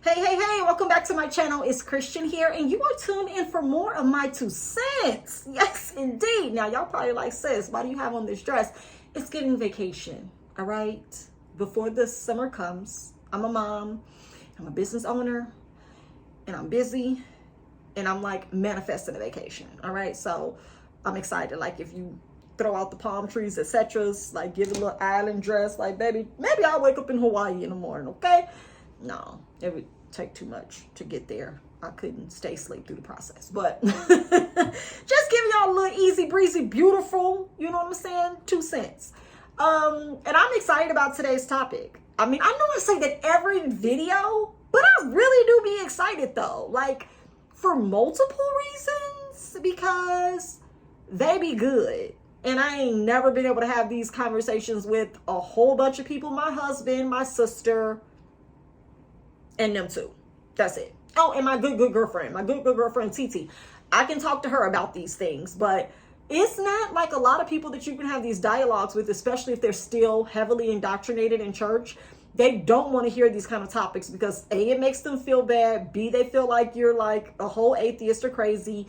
Hey, welcome back to my channel. It's Christian here, and you are tuned in for more of my 2 cents. Yes, indeed. Now, y'all probably like, sis, why do you have on this dress? It's getting vacation, all right? Before the summer comes, I'm a mom, I'm a business owner, and I'm busy, and I'm like manifesting a vacation, all right? So I'm excited. Like, if you throw out the palm trees, etc., like get a little island dress, like, baby, maybe I'll wake up in Hawaii in the morning, okay? No, it would take too much to get there. I couldn't stay asleep through the process, but just giving y'all a little easy breezy, beautiful, you know what I'm saying? 2 cents. And I'm excited about today's topic. I mean, I know I say that every video, but I really do be excited though, like for multiple reasons, because they be good. And I ain't never been able to have these conversations with a whole bunch of people, my husband, my sister, and them too. That's it. Oh, and my good girlfriend, TT. I can talk to her about these things, but it's not like a lot of people that you can have these dialogues with, especially if they're still heavily indoctrinated in church. They don't want to hear these kind of topics because A, it makes them feel bad. B, they feel like you're like a whole atheist or crazy.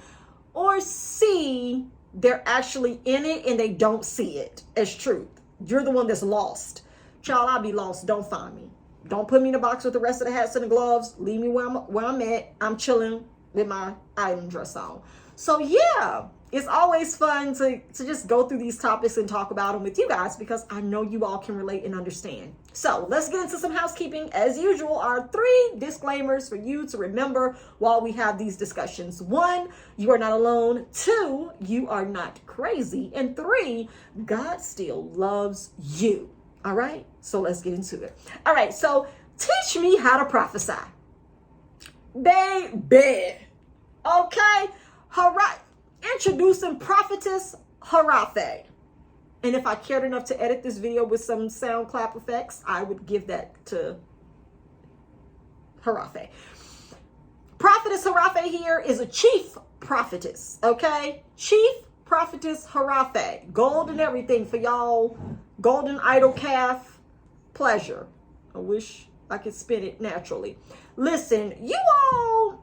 Or C, they're actually in it and they don't see it as truth. You're the one that's lost. Child, I'll be lost. Don't find me. Don't put me in a box with the rest of the hats and the gloves. Leave me where I'm at. I'm chilling with my island dress on. So yeah, it's always fun to just go through these topics and talk about them with you guys because I know you all can relate and understand. So let's get into some housekeeping. As usual, our 3 disclaimers for you to remember while we have these discussions. 1, you are not alone. 2, you are not crazy. And 3, God still loves you. All right, so let's get into it. All right, so teach me how to prophesy. Baby. Okay, introducing prophetess Harafe. And if I cared enough to edit this video with some sound clap effects, I would give that to Harafe. Prophetess Harafe here is a chief prophetess, okay? Chief prophetess Harafe. Gold and everything for y'all. Golden idol calf pleasure. I wish I could spin it naturally. Listen, you all,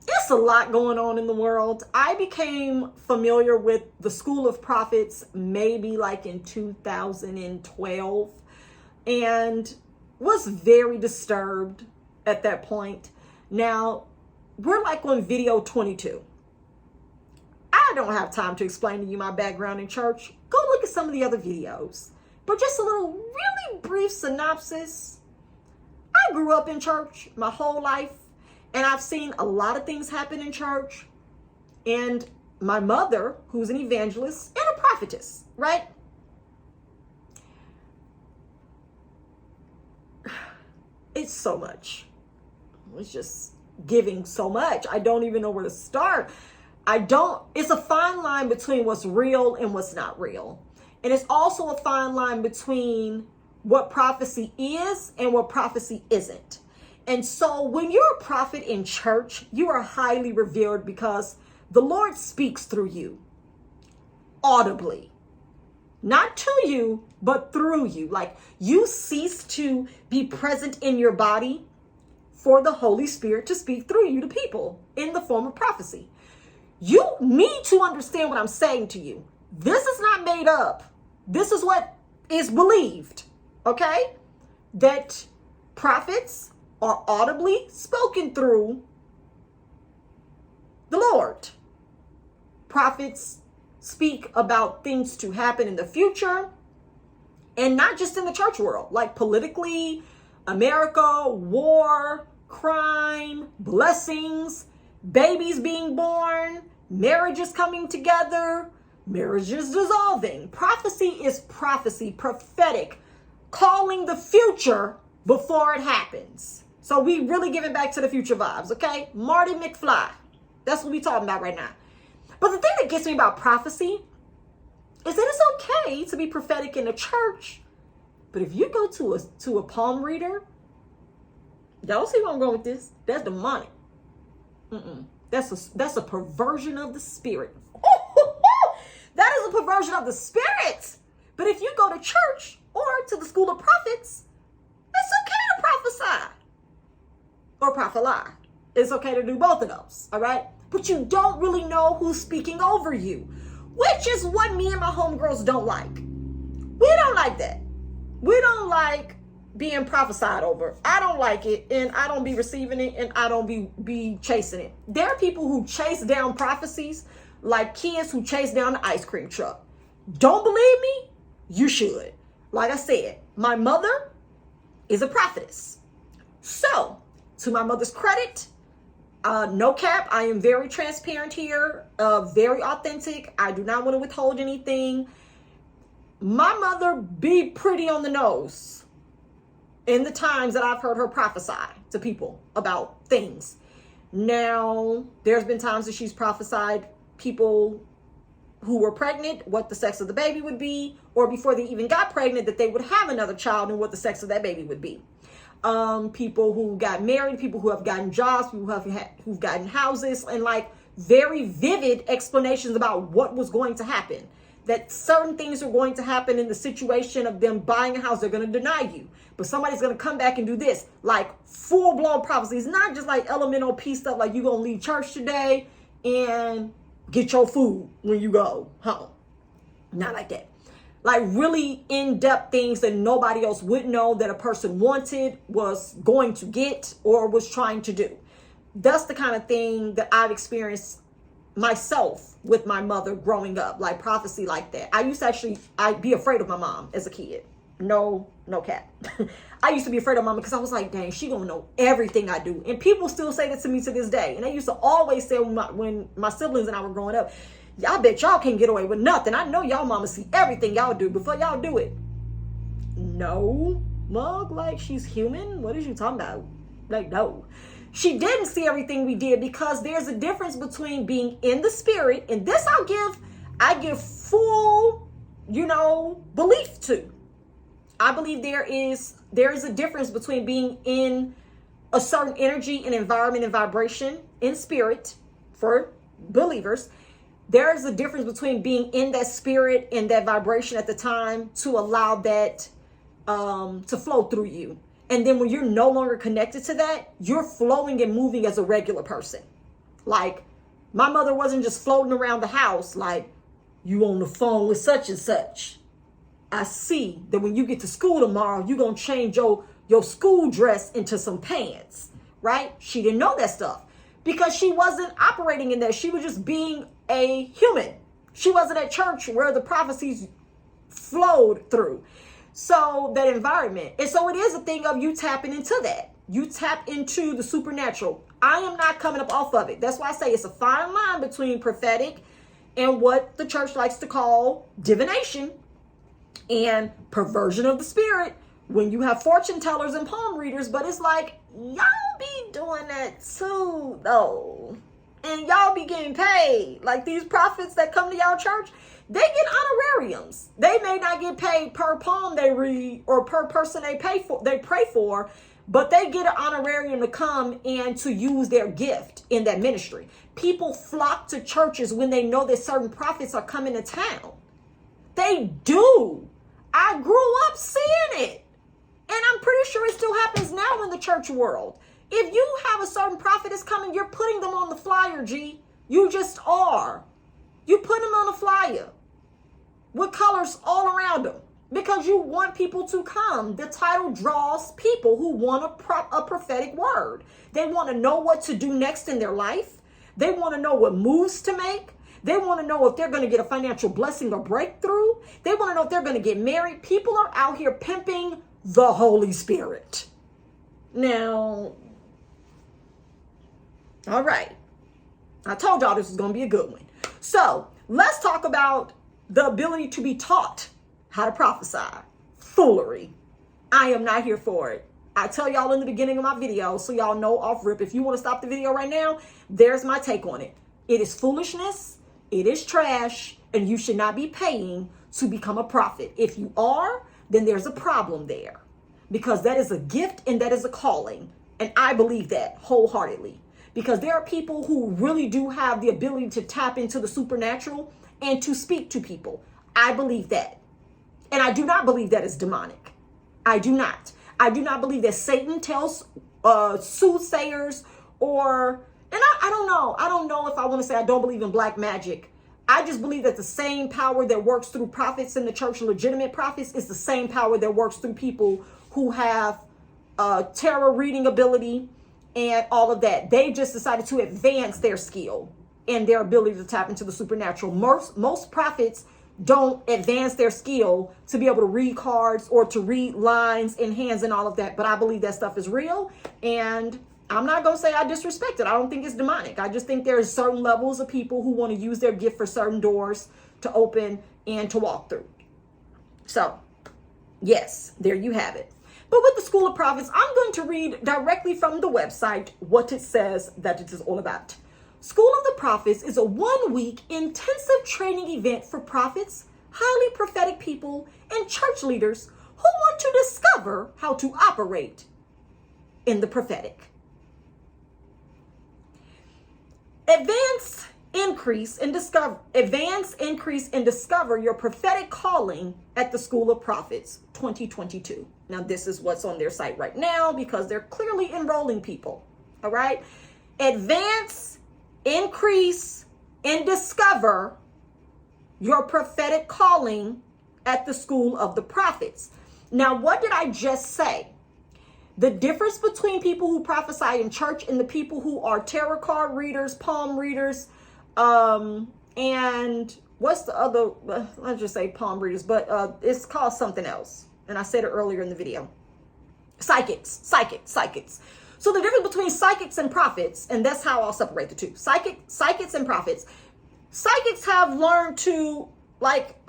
it's a lot going on in the world. I became familiar with the School of Prophets maybe like in 2012 and was very disturbed at that point. Now, we're like on video 22. I don't have time to explain to you my background in church. Go look at some of the other videos. But just a little really brief synopsis. I grew up in church my whole life, and I've seen a lot of things happen in church. And my mother, who's an evangelist and a prophetess, right? It's so much. It's just giving so much. I don't even know where to start. It's a fine line between what's real and what's not real. And it's also a fine line between what prophecy is and what prophecy isn't. And so when you're a prophet in church, you are highly revered because the Lord speaks through you audibly, not to you, but through you. Like you cease to be present in your body for the Holy Spirit to speak through you to people in the form of prophecy. You need to understand what I'm saying to you. This is not made up. This is what is believed, okay? That prophets are audibly spoken through the Lord. Prophets speak about things to happen in the future and not just in the church world, like politically, America, war, crime, blessings, babies being born, marriages coming together, marriages dissolving. Prophecy is prophecy, prophetic, calling the future before it happens. So we really giving back to the future vibes, okay? Marty McFly. That's what we talking about right now. But the thing that gets me about prophecy is that it's okay to be prophetic in the church. But if you go to a palm reader, y'all see where I'm going with this? That's demonic. That's a perversion of the spirit. That is a perversion of the spirit. But if you go to church or to the School of Prophets, it's okay to prophesy. or prophesy. It's okay to do both of those, all right? But you don't really know who's speaking over you, which is what me and my homegirls don't like. We don't like that. We don't like being prophesied over. I don't like it, and I don't be receiving it, and I don't be chasing it. There are people who chase down prophecies like kids who chase down the ice cream truck. Don't believe me? You should. Like I said, my mother is a prophetess. So, to my mother's credit, no cap, I am very transparent here, very authentic. I do not want to withhold anything. My mother be pretty on the nose in the times that I've heard her prophesy to people about things. Now, there's been times that she's prophesied people who were pregnant, what the sex of the baby would be, or before they even got pregnant, that they would have another child and what the sex of that baby would be. People who got married, people who have gotten jobs, people who've gotten houses, and like very vivid explanations about what was going to happen. That certain things are going to happen in the situation of them buying a house. They're going to deny you, but somebody's going to come back and do this. Like full-blown prophecies, not just like elemental peace stuff like you're going to leave church today and get your food when you go home. Not like that. Like really in-depth things that nobody else would know that a person wanted, was going to get, or was trying to do. That's the kind of thing that I've experienced myself with my mother growing up, like prophecy like that. I used to I'd be afraid of my mom as a kid. No cap. I used to be afraid of mama because I was like, dang, she gonna know everything I do. And people still say that to me to this day. And they used to always say when my siblings and I were growing up, I bet y'all can't get away with nothing. I know y'all mama see everything y'all do before y'all do it. No, mug, like she's human. What is you talking about? Like, no. She didn't see everything we did because there's a difference between being in the spirit, and this I give full, belief to. I believe there is a difference between being in a certain energy and environment and vibration in spirit for believers. There is a difference between being in that spirit and that vibration at the time to allow that to flow through you. And then when you're no longer connected to that, you're flowing and moving as a regular person. Like my mother wasn't just floating around the house like you on the phone with such and such. I see that when you get to school tomorrow, you're going to change your school dress into some pants, right? She didn't know that stuff because she wasn't operating in that. She was just being a human. She wasn't at church where the prophecies flowed through. So that environment. And so it is a thing of you tapping into that. You tap into the supernatural. I am not coming up off of it. That's why I say it's a fine line between prophetic and what the church likes to call divination and perversion of the spirit when you have fortune tellers and palm readers. But it's like, y'all be doing that too, though. And y'all be getting paid. Like these prophets that come to y'all church, they get honorariums. They may not get paid per palm they read or per person they pray for, but they get an honorarium to come and to use their gift in that ministry. People flock to churches when they know that certain prophets are coming to town. They do. I grew up seeing it. And I'm pretty sure it still happens now in the church world. If you have a certain prophet that's coming, you're putting them on the flyer, G. You just are. You put them on the flyer with colors all around them because you want people to come. The title draws people who want a prophetic word. They want to know what to do next in their life. They want to know what moves to make. They want to know if they're going to get a financial blessing or breakthrough. They want to know if they're going to get married. People are out here pimping the Holy Spirit. Now, all right. I told y'all this was going to be a good one. So let's talk about the ability to be taught how to prophesy. Foolery. I am not here for it. I tell y'all in the beginning of my video, so y'all know off rip. If you want to stop the video right now, there's my take on it. It is foolishness. It is trash. And you should not be paying to become a prophet. If you are, then there's a problem there. Because that is a gift and that is a calling. And I believe that wholeheartedly. Because there are people who really do have the ability to tap into the supernatural and to speak to people. I believe that. And I do not believe that is demonic. I do not. I do not believe that Satan tells soothsayers I don't know. I don't know if I want to say I don't believe in black magic. I just believe that the same power that works through prophets in the church, legitimate prophets, is the same power that works through people who have tarot reading ability and all of that. They just decided to advance their skill and their ability to tap into the supernatural. Most prophets don't advance their skill to be able to read cards or to read lines and hands and all of that. But I believe that stuff is real, and I'm not going to say I disrespect it. I don't think it's demonic. I just think there's certain levels of people who want to use their gift for certain doors to open and to walk through. So, yes, there you have it. But with the School of Prophets, I'm going to read directly from the website what it says that it is all about. School of the Prophets is a 1-week intensive training event for prophets, highly prophetic people, and church leaders who want to discover how to operate in the prophetic. Advance, increase, and discover your prophetic calling at the School of Prophets 2022. Now, this is what's on their site right now because they're clearly enrolling people. All right. Advance, increase, and discover your prophetic calling at the School of the Prophets. Now, what did I just say? The difference between people who prophesy in church and the people who are tarot card readers, palm readers, and what's the other, let's just say palm readers, but it's called something else. And I said it earlier in the video. Psychics. So the difference between psychics and prophets, and that's how I'll separate the two. Psychics and prophets. Psychics have learned to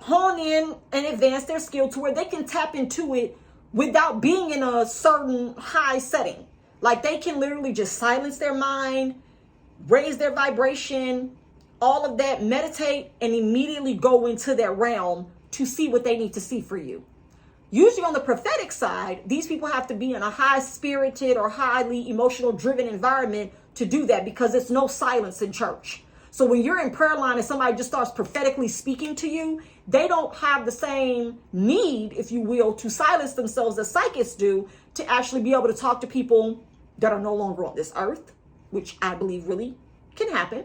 hone in and advance their skill to where they can tap into it without being in a certain high setting. Like they can literally just silence their mind, raise their vibration, all of that, meditate, and immediately go into their realm to see what they need to see for you. Usually on the prophetic side, these people have to be in a high-spirited or highly emotional-driven environment to do that because there's no silence in church. So when you're in prayer line and somebody just starts prophetically speaking to you, they don't have the same need, if you will, to silence themselves as psychics do to actually be able to talk to people that are no longer on this earth, which I believe really can happen,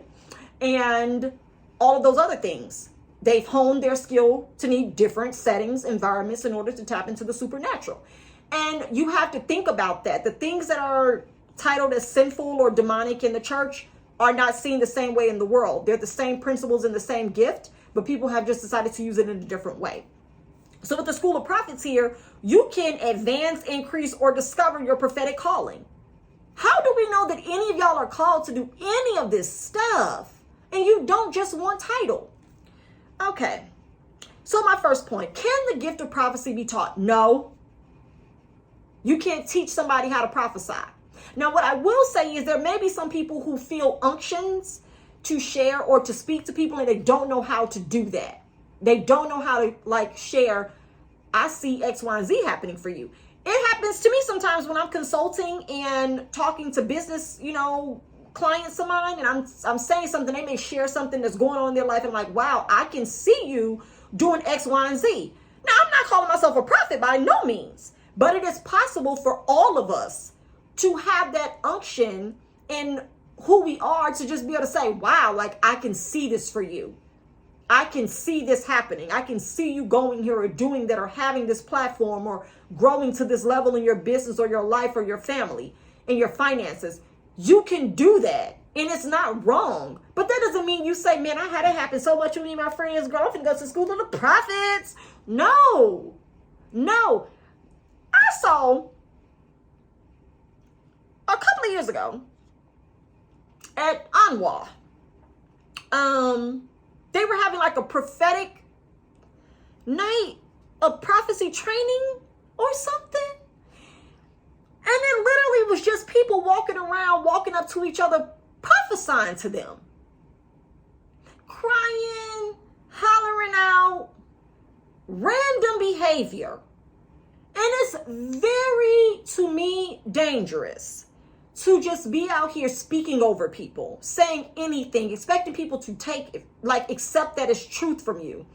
and all of those other things. They've honed their skill to need different settings, environments in order to tap into the supernatural. And you have to think about that. The things that are titled as sinful or demonic in the church are not seen the same way in the world. They're the same principles and the same gift, but people have just decided to use it in a different way. So with the School of Prophets here, you can advance, increase, or discover your prophetic calling. How do we know that any of y'all are called to do any of this stuff and you don't just want title? Okay, so my first point, can the gift of prophecy be taught? No. You can't teach somebody how to prophesy. Now, what I will say is there may be some people who feel unctions to share or to speak to people and they don't know how to do that. They don't know how to share, I see X, Y, and Z happening for you. It happens to me sometimes when I'm consulting and talking to business, clients of mine, and I'm saying something, they may share something that's going on in their life, and I'm like, wow, I can see you doing X, Y, and Z. Now, I'm not calling myself a prophet by no means, but it is possible for all of us to have that unction in who we are to just be able to say, wow, I can see this for you. I can see this happening. I can see you going here or doing that or having this platform or growing to this level in your business or your life or your family and your finances. You can do that, and it's not wrong. But that doesn't mean you say, man, I had it happen so much with me and my friends, girl, I'm finna go to School of the Prophets. No. I saw a couple of years ago at Anwa, they were having a prophetic night of prophecy training or something. And it literally was just people walking around, walking up to each other, prophesying to them. Crying, hollering out, random behavior. And it's very, to me, dangerous to just be out here speaking over people, saying anything, expecting people to accept that as truth from you.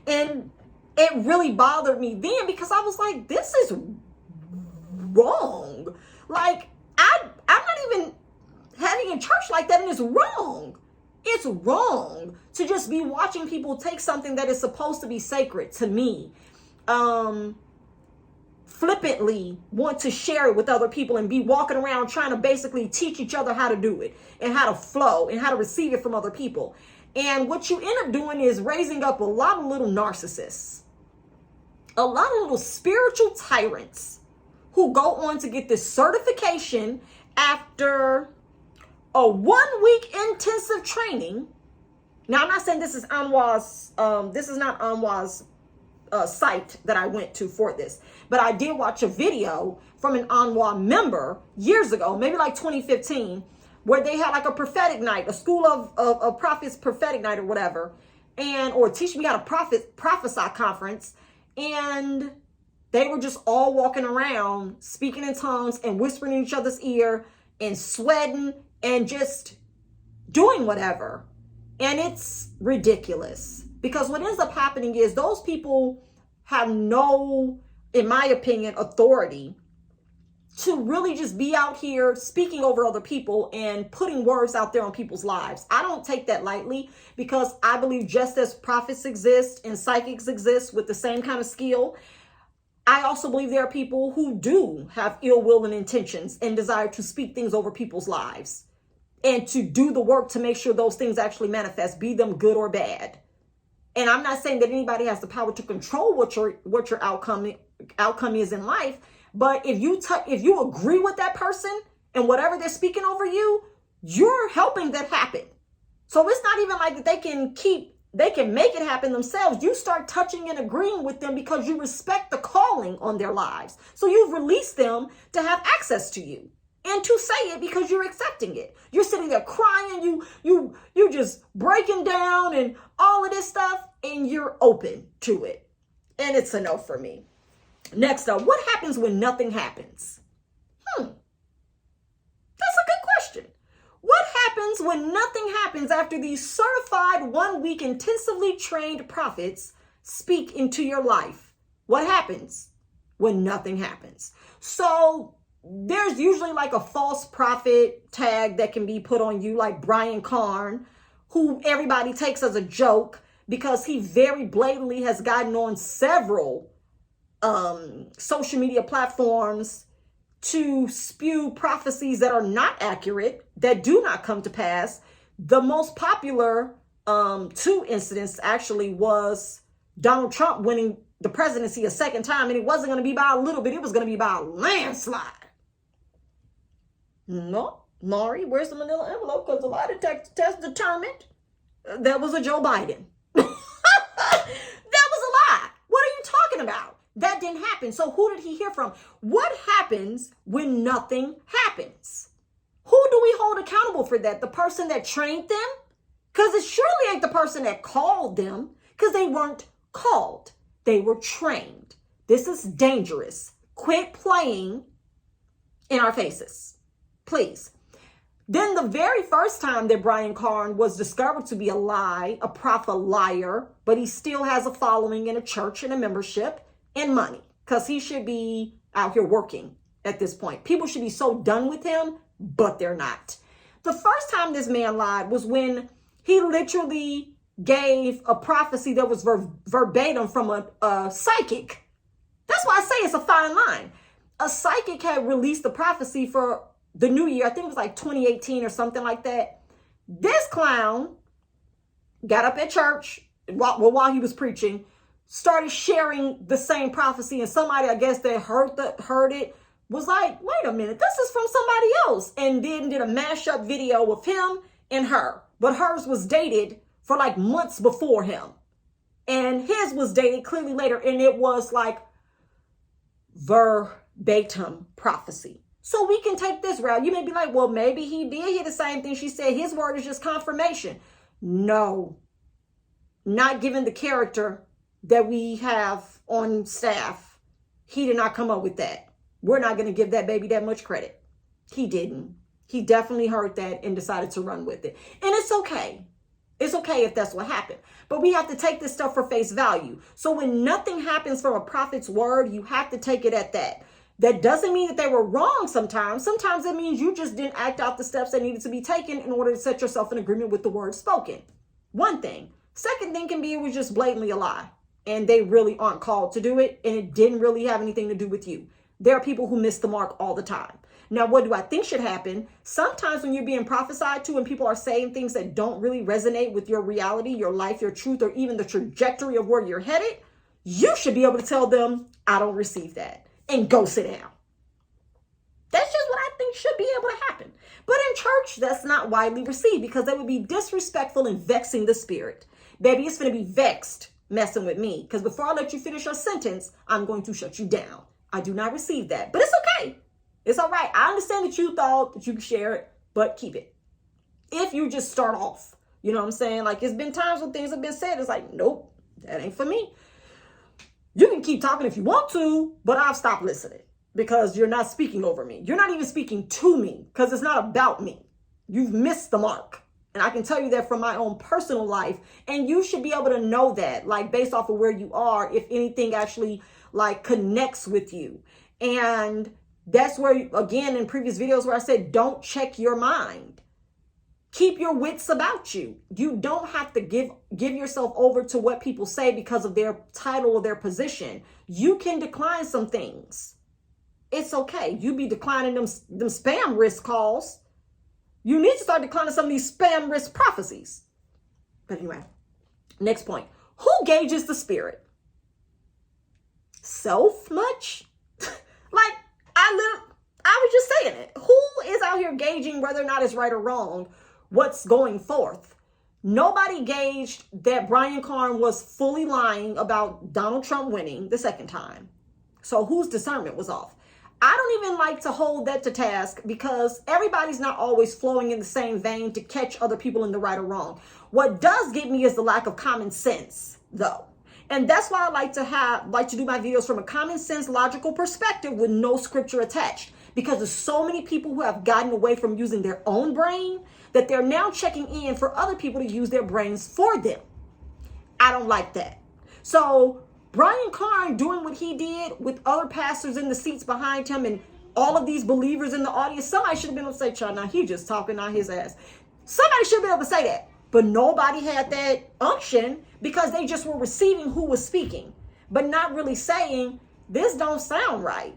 And it really bothered me then because I was like, this is wrong. Like, I'm not even having a church like that, and it's wrong. It's wrong to just be watching people take something that is supposed to be sacred to me, flippantly want to share it with other people and be walking around trying to basically teach each other how to do it and how to flow and how to receive it from other people. And what you end up doing is raising up a lot of little narcissists, a lot of little spiritual tyrants who go on to get this certification after a 1 week intensive training. Now, I'm not saying this is Anwar's, this is not Anwar's site that I went to for this, but I did watch a video from an Anwar member years ago, maybe like 2015, where they had like a prophetic night, a school of prophets prophetic night or whatever, and or teach me how to prophesy conference, and they were just all walking around speaking in tongues and whispering in each other's ear and sweating and just doing whatever. And it's ridiculous, because what ends up happening is those people have no, in my opinion, authority to really just be out here speaking over other people and putting words out there on people's lives. I don't take that lightly, because I believe just as prophets exist and psychics exist with the same kind of skill, I also believe there are people who do have ill will and intentions and desire to speak things over people's lives and to do the work to make sure those things actually manifest, be them good or bad. And I'm not saying that anybody has the power to control what your outcome is in life, but if you agree with that person and whatever they're speaking over you, you're helping that happen. So it's not even like that they can make it happen themselves. You start touching and agreeing with them because you respect the calling on their lives. So you've released them to have access to you and to say it because you're accepting it. You're sitting there crying, you just breaking down and all of this stuff, and you're open to it. And it's a no for me. Next up, what happens when nothing happens? That's a good question. What happens when nothing happens after these certified 1 week intensively trained prophets speak into your life? What happens when nothing happens? So there's usually like a false prophet tag that can be put on you, like Brian Karn, who everybody takes as a joke because he very blatantly has gotten on several social media platforms to spew prophecies that are not accurate, that do not come to pass. The most popular two incidents actually was Donald Trump winning the presidency a second time, and it wasn't going to be by a little bit, it was going to be by a landslide. No, Maury, where's the manila envelope? Because the lie detector test determined that was a Joe Biden. That was a lie. What are you talking about? That didn't happen. So who did he hear from? What happens when nothing happens? Who do we hold accountable for that? The person that trained them? Because it surely ain't the person that called them, because they weren't called. They were trained. This is dangerous. Quit playing in our faces, please. Then the very first time that Brian Karn was discovered to be a lie, a prophet liar, but he still has a following in a church and a membership and money, because he should be out here working at this point. People should be so done with him, but they're not. The first time this man lied was when he literally gave a prophecy that was verbatim from a psychic. That's why I say it's a fine line. A psychic had released the prophecy for the new year. I think it was like 2018 or something like that. This clown got up at church while he was preaching, started sharing the same prophecy, and somebody, I guess, that heard it was like, wait a minute, this is from somebody else, and then did a mashup video of him and her. But hers was dated for like months before him, and his was dated clearly later, and it was like verbatim prophecy. So we can take this route. You may be like, well, maybe he did hear the same thing she said. His word is just confirmation. No, not given the character that we have on staff. He did not come up with that. We're not going to give that baby that much credit. He didn't. He definitely heard that and decided to run with it. And it's okay. It's okay if that's what happened. But we have to take this stuff for face value. So when nothing happens from a prophet's word, you have to take it at that. That doesn't mean that they were wrong sometimes. Sometimes it means you just didn't act out the steps that needed to be taken in order to set yourself in agreement with the word spoken. One thing. Second thing can be it was just blatantly a lie and they really aren't called to do it and it didn't really have anything to do with you. There are people who miss the mark all the time. Now, what do I think should happen? Sometimes when you're being prophesied to and people are saying things that don't really resonate with your reality, your life, your truth, or even the trajectory of where you're headed, you should be able to tell them, I don't receive that, and go sit down. That's just what I think should be able to happen. But in church, that's not widely received because that would be disrespectful and vexing the spirit. Baby, it's going to be vexed messing with me because before I let you finish your sentence, I'm going to shut you down. I do not receive that, but it's okay. It's all right. I understand that you thought that you could share it, but keep it. If you just start off, you know what I'm saying? Like it's been times when things have been said. It's like, nope, that ain't for me. You can keep talking if you want to, but I've stopped listening because you're not speaking over me. You're not even speaking to me because it's not about me. You've missed the mark. And I can tell you that from my own personal life. And you should be able to know that, like based off of where you are, if anything actually like connects with you. And that's where, again, in previous videos where I said, don't check your mind. Keep your wits about you. You don't have to give yourself over to what people say because of their title or their position. You can decline some things. It's okay. You be declining them spam risk calls. You need to start declining some of these spam risk prophecies. But anyway, next point. Who gauges the spirit? Self much? Like, I was just saying it. Who is out here gauging whether or not it's right or wrong? What's going forth? Nobody gauged that Brian Karn was fully lying about Donald Trump winning the second time. So whose discernment was off? I don't even like to hold that to task because everybody's not always flowing in the same vein to catch other people in the right or wrong. What does get me is the lack of common sense, though. And that's why I like to do my videos from a common sense, logical perspective with no scripture attached. Because there's so many people who have gotten away from using their own brain that they're now checking in for other people to use their brains for them. I don't like that. So Brian Karn doing what he did with other pastors in the seats behind him and all of these believers in the audience, somebody should have been able to say, child, now he just talking out his ass. Somebody should be able to say that. But nobody had that unction because they just were receiving who was speaking, but not really saying, this don't sound right.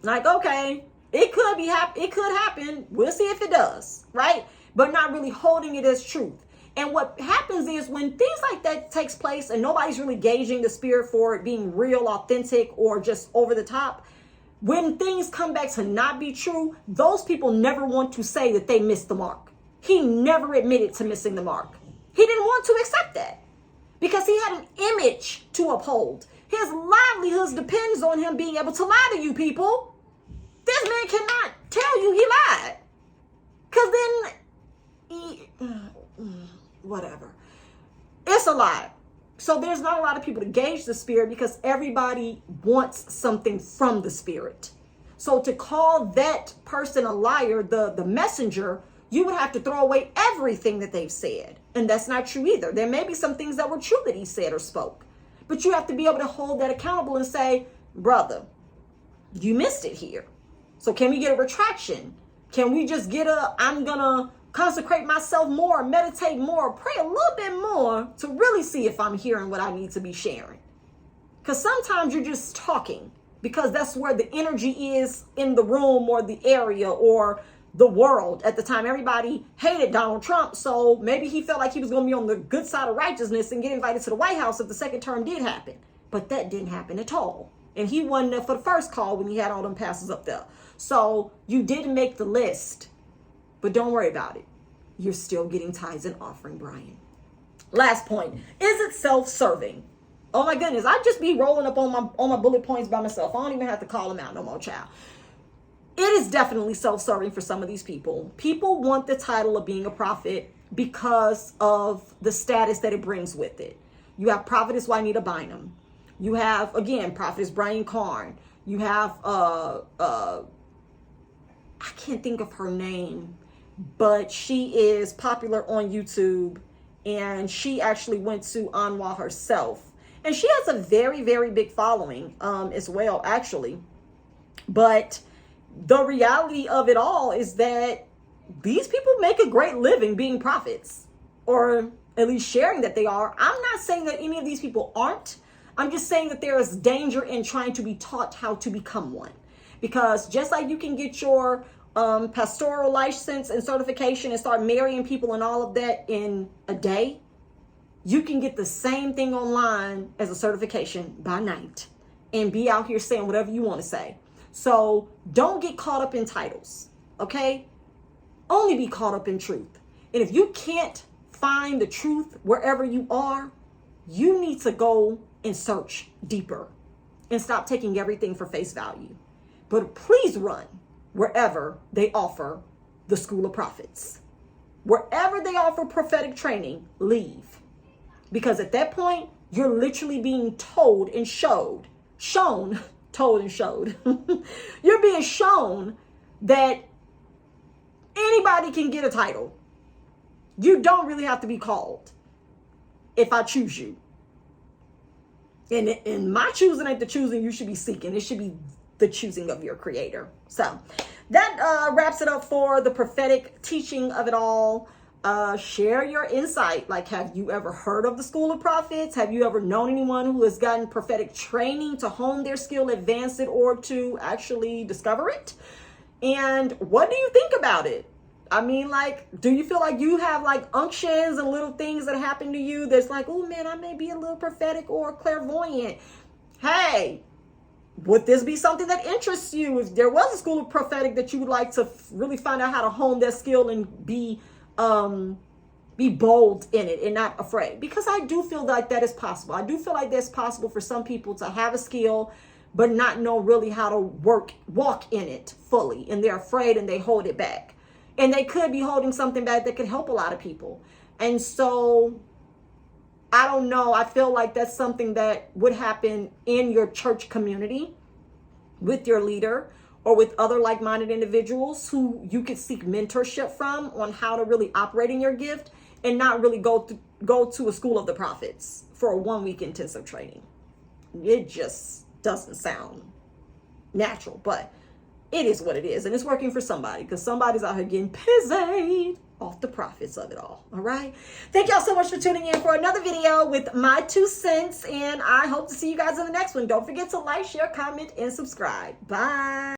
Like, okay, it could happen. We'll see if it does, right? But not really holding it as truth. And what happens is when things like that takes place and nobody's really gauging the spirit for it being real, authentic, or just over the top, when things come back to not be true, those people never want to say that they missed the mark. He never admitted to missing the mark. He didn't want to accept that because he had an image to uphold. His livelihoods depends on him being able to lie to you people. This man cannot tell you he lied. Because then, whatever. It's a lie. So there's not a lot of people to gauge the spirit because everybody wants something from the spirit. So to call that person a liar, the messenger, you would have to throw away everything that they've said. And that's not true either. There may be some things that were true that he said or spoke. But you have to be able to hold that accountable and say, brother, you missed it here. So can we get a retraction? Can we just get I'm going to consecrate myself more, meditate more, pray a little bit more to really see if I'm hearing what I need to be sharing? Because sometimes you're just talking because that's where the energy is in the room or the area or the world. At the time, everybody hated Donald Trump. So maybe he felt like he was going to be on the good side of righteousness and get invited to the White House if the second term did happen. But that didn't happen at all. And he wasn't there for the first call when he had all them pastors up there. So you didn't make the list, but don't worry about it. You're still getting tithes and offering, Brian. Last point. Is it self-serving? Oh my goodness. I just be rolling up on my bullet points by myself. I don't even have to call them out no more, child. It is definitely self-serving for some of these people. People want the title of being a prophet because of the status that it brings with it. You have Prophetess Juanita Bynum. You have, again, Prophetess Brian Karn. You have, I can't think of her name, but she is popular on YouTube, and she actually went to Anwa herself. And she has a very, very big following as well, actually. But the reality of it all is that these people make a great living being prophets, or at least sharing that they are. I'm not saying that any of these people aren't. I'm just saying that there is danger in trying to be taught how to become one. Because just like you can get your pastoral license and certification and start marrying people and all of that in a day, you can get the same thing online as a certification by night and be out here saying whatever you want to say. So don't get caught up in titles, okay? Only be caught up in truth. And if you can't find the truth wherever you are, you need to go and search deeper and stop taking everything for face value. But please run wherever they offer the school of prophets. Wherever they offer prophetic training, leave. Because at that point, you're literally being told and showed. You're being shown that anybody can get a title. You don't really have to be called if I choose you. And my choosing ain't the choosing you should be seeking. It should be the choosing of your creator. So that wraps it up for the prophetic teaching of it all. Share your insight. Like, have you ever heard of the School of Prophets? Have you ever known anyone who has gotten prophetic training to hone their skill, advance it, or to actually discover it? And what do you think about it? I mean, like, do you feel like you have like unctions and little things that happen to you that's like, oh man, I may be a little prophetic or clairvoyant? Hey, would this be something that interests you? If there was a school of prophetic that you would like to really find out how to hone that skill and be bold in it and not afraid, because I do feel like that is possible. I do feel like that's possible for some people to have a skill but not know really how to walk in it fully, and they're afraid and they hold it back, and they could be holding something back that could help a lot of people. And so I don't know, I feel like that's something that would happen in your church community with your leader, or with other like-minded individuals who you could seek mentorship from on how to really operate in your gift, and not really go to a school of the prophets for a 1-week intensive training. It just doesn't sound natural, but it is what it is, and it's working for somebody, because somebody's out here getting paid off the profits of it all. All right. Thank y'all so much for tuning in for another video with my 2 cents, and I hope to see you guys in the next one. Don't forget to like, share, comment, and subscribe. Bye.